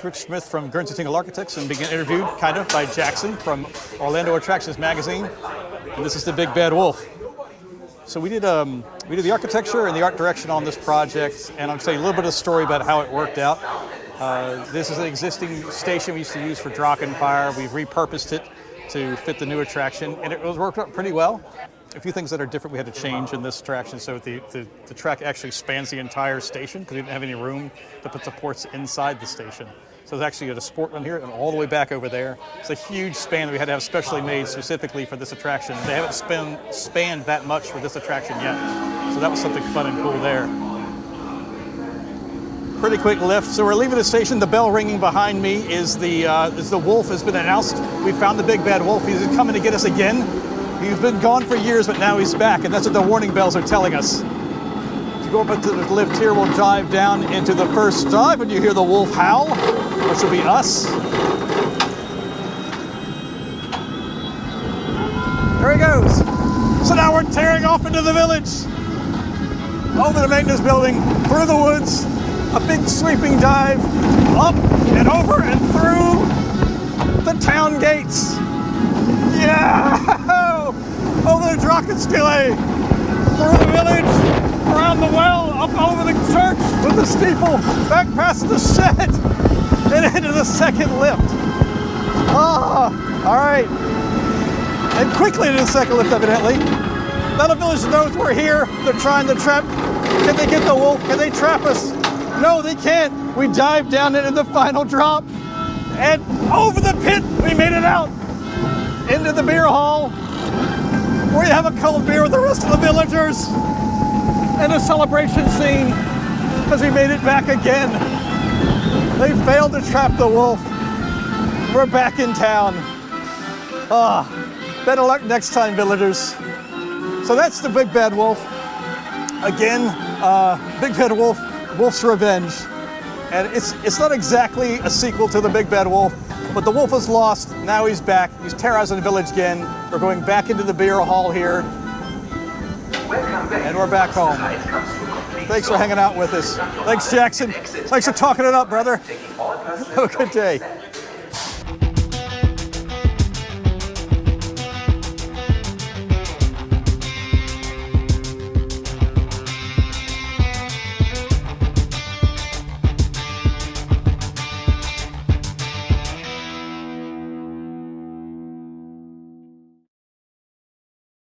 Rich Smith from Guernsey Tingle Architects and being interviewed, kind of, by Jackson from Orlando Attractions Magazine. And this is the Big Bad Wolf. So we did the architecture and the art direction on this project, and I'll tell you a little bit of the story about how it worked out. This is an existing station we used to use for Drachenfire. We've repurposed it to fit the new attraction, and it was worked out pretty well. A few things that are different we had to change in this attraction. So the track actually spans the entire station because we didn't have any room to put supports inside the station. So there's actually a sport one here and all the way back over there. It's a huge span that we had to have specially made specifically for this attraction. They haven't spanned that much for this attraction yet. So that was something fun and cool there. Pretty quick lift. So we're leaving the station. The bell ringing behind me is the wolf has been announced. We found the Big Bad Wolf. He's coming to get us again. He's been gone for years, but now he's back, and that's what the warning bells are telling us. To go up into the lift here, we'll dive down into the first dive, and you hear the wolf howl, which will be us. There he goes. So now we're tearing off into the village, over the maintenance building, through the woods, a big sweeping dive, up and over and through the town gates. Yeah! Over the Drachenstille, through the village, around the well, up over the church with the steeple, back past the shed, and into the second lift. Ah, all right. And quickly into the second lift, evidently. Now the village knows we're here. They're trying to trap. Can they get the wolf? Can they trap us? No, they can't. We dive down into the final drop, and over the pit, we made it out. Into the beer hall, where you have a cold beer with the rest of the villagers, and a celebration scene, because we made it back again. They failed to trap the wolf. We're back in town. Better luck next time, villagers. So that's the Big Bad Wolf. Again, Big Bad Wolf, Wolf's Revenge. And it's not exactly a sequel to the Big Bad Wolf, but the wolf was lost, now he's back. He's terrorizing the village again. We're going back into the beer hall here. And we're back home. Thanks for hanging out with us. Thanks, Jackson. Thanks for talking it up, brother. Have a good day.